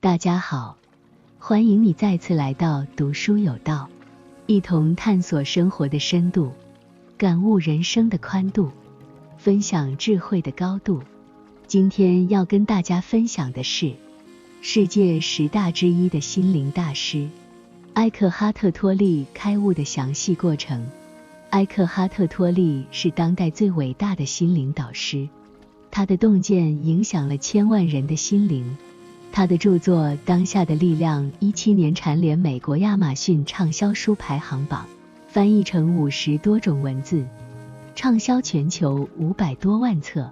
大家好，欢迎你再次来到读书有道，一同探索生活的深度，感悟人生的宽度，分享智慧的高度。今天要跟大家分享的是世界10大之一的心灵大师埃克哈特·托利开悟的详细过程。埃克哈特·托利是当代最伟大的心灵导师，他的洞见影响了千万人的心灵。他的著作《当下的力量》17年蝉联美国亚马逊畅销书排行榜，翻译成50多种文字，畅销全球500多万册。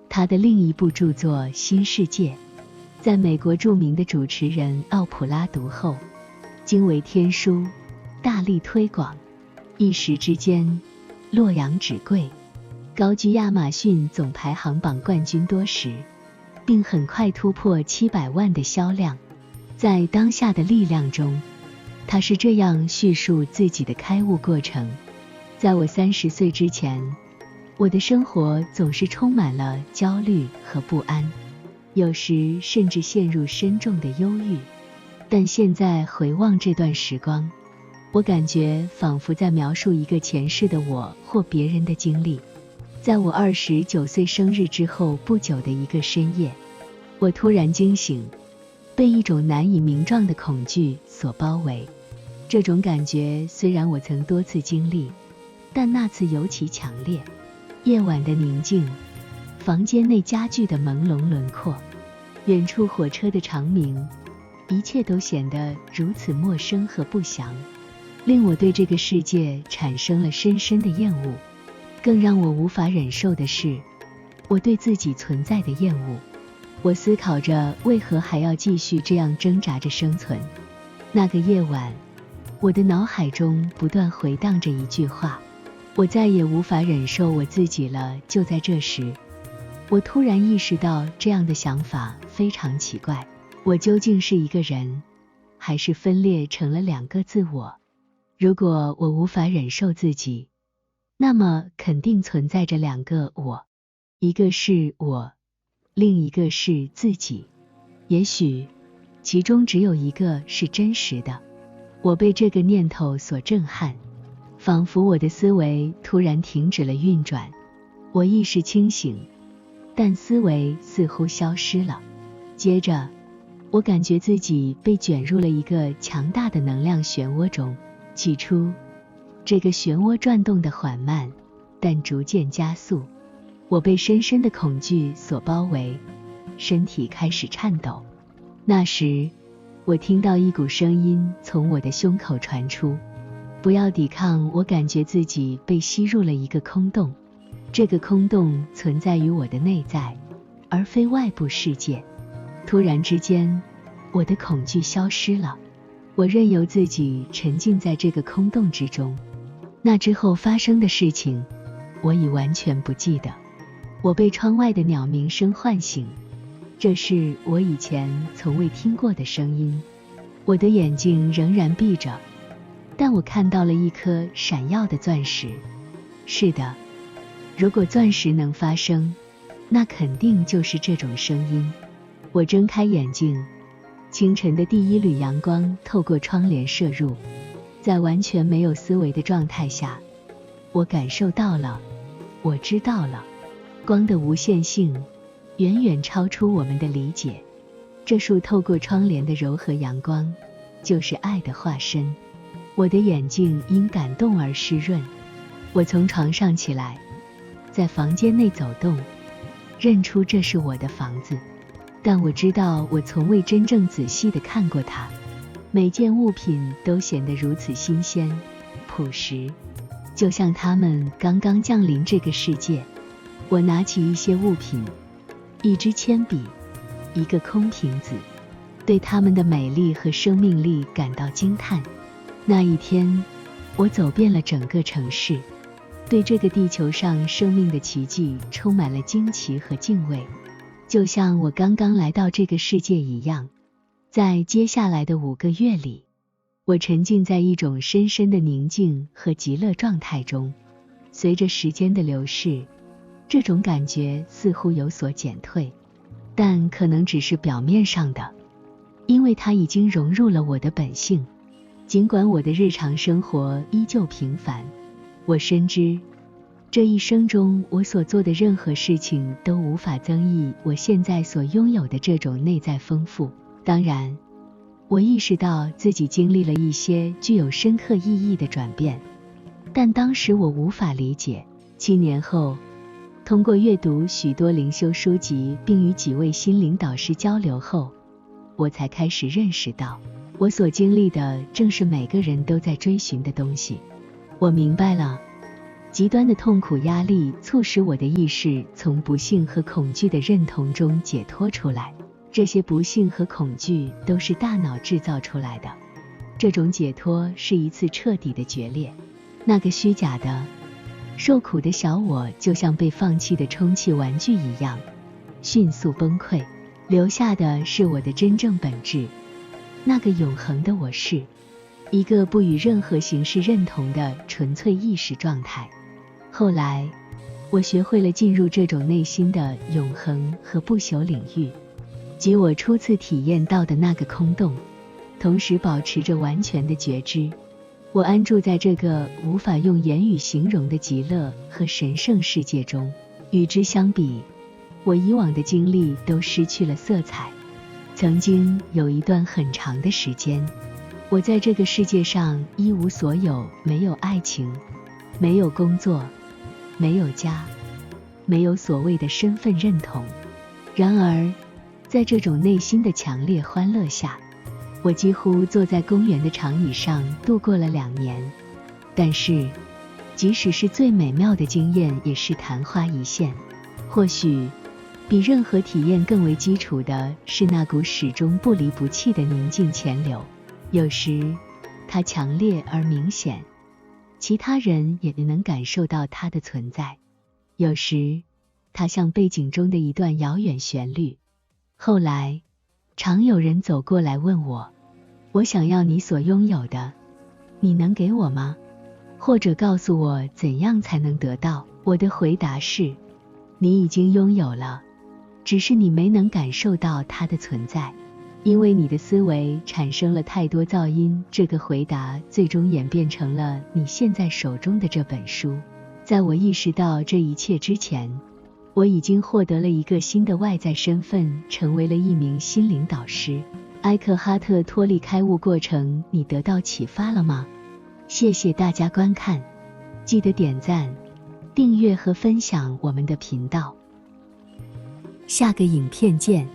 他的另一部著作《新世界》在美国著名的主持人奥普拉读后，惊为天书，大力推广，一时之间洛阳纸贵，高居亚马逊总排行榜冠军多时，并很快突破700万的销量。在《当下的力量》中，他是这样叙述自己的开悟过程：在我30岁之前，我的生活总是充满了焦虑和不安，有时甚至陷入深重的忧郁。但现在回望这段时光，我感觉仿佛在描述一个前世的我或别人的经历。在我29岁生日之后不久的一个深夜，我突然惊醒，被一种难以名状的恐惧所包围。这种感觉虽然我曾多次经历，但那次尤其强烈。夜晚的宁静，房间内家具的朦胧轮廓，远处火车的长鸣，一切都显得如此陌生和不祥，令我对这个世界产生了深深的厌恶。更让我无法忍受的是，我对自己存在的厌恶。我思考着为何还要继续这样挣扎着生存。那个夜晚，我的脑海中不断回荡着一句话：我再也无法忍受我自己了。就在这时，我突然意识到这样的想法非常奇怪，我究竟是一个人，还是分裂成了2个自我？如果我无法忍受自己，那么肯定存在着2个我，一个是我，另一个是自己。也许其中只有一个是真实的。我被这个念头所震撼，仿佛我的思维突然停止了运转。我意识清醒，但思维似乎消失了。接着，我感觉自己被卷入了一个强大的能量漩涡中。起初，这个漩涡转动得缓慢，但逐渐加速。我被深深的恐惧所包围，身体开始颤抖。那时，我听到一股声音从我的胸口传出：不要抵抗。我感觉自己被吸入了一个空洞，这个空洞存在于我的内在，而非外部世界。突然之间，我的恐惧消失了，我任由自己沉浸在这个空洞之中。那之后发生的事情，我已完全不记得。我被窗外的鸟鸣声唤醒，这是我以前从未听过的声音。我的眼睛仍然闭着，但我看到了一颗闪耀的钻石。是的，如果钻石能发声，那肯定就是这种声音。我睁开眼睛，清晨的第一缕阳光透过窗帘射入，在完全没有思维的状态下，我感受到了，我知道了，光的无限性远远超出我们的理解。这束透过窗帘的柔和阳光，就是爱的化身。我的眼睛因感动而湿润。我从床上起来，在房间内走动，认出这是我的房子。但我知道我从未真正仔细地看过它，每件物品都显得如此新鲜、朴实，就像它们刚刚降临这个世界。我拿起一些物品，一支铅笔，一个空瓶子，对它们的美丽和生命力感到惊叹。那一天，我走遍了整个城市，对这个地球上生命的奇迹充满了惊奇和敬畏，就像我刚刚来到这个世界一样。在接下来的5个月里，我沉浸在一种深深的宁静和极乐状态中。随着时间的流逝，这种感觉似乎有所减退，但可能只是表面上的。因为它已经融入了我的本性。尽管我的日常生活依旧平凡，我深知这一生中我所做的任何事情都无法增益我现在所拥有的这种内在丰富。当然，我意识到自己经历了一些具有深刻意义的转变，但当时我无法理解。7年后，通过阅读许多灵修书籍并与几位心灵导师交流后，我才开始认识到，我所经历的正是每个人都在追寻的东西。我明白了，极端的痛苦压力促使我的意识从不幸和恐惧的认同中解脱出来。这些不幸和恐惧都是大脑制造出来的。这种解脱是一次彻底的决裂。那个虚假的、受苦的小我就像被放弃的充气玩具一样，迅速崩溃，留下的是我的真正本质。那个永恒的我是一个不与任何形式认同的纯粹意识状态。后来，我学会了进入这种内心的永恒和不朽领域，即我初次体验到的那个空洞，同时保持着完全的觉知。我安住在这个无法用言语形容的极乐和神圣世界中。与之相比，我以往的经历都失去了色彩。曾经有一段很长的时间，我在这个世界上一无所有，没有爱情，没有工作，没有家，没有所谓的身份认同。然而，在这种内心的强烈欢乐下，我几乎坐在公园的长椅上度过了2年。但是，即使是最美妙的经验也是昙花一现。或许，比任何体验更为基础的是那股始终不离不弃的宁静潜流。有时，它强烈而明显，其他人也能感受到它的存在。有时，它像背景中的一段遥远旋律。后来，常有人走过来问我，我想要你所拥有的，你能给我吗？或者告诉我怎样才能得到。我的回答是，你已经拥有了，只是你没能感受到它的存在，因为你的思维产生了太多噪音。这个回答最终演变成了你现在手中的这本书。在我意识到这一切之前，我已经获得了一个新的外在身份，成为了一名心灵导师。埃克哈特·托利开悟过程，你得到启发了吗？谢谢大家观看，记得点赞、订阅和分享我们的频道。下个影片见。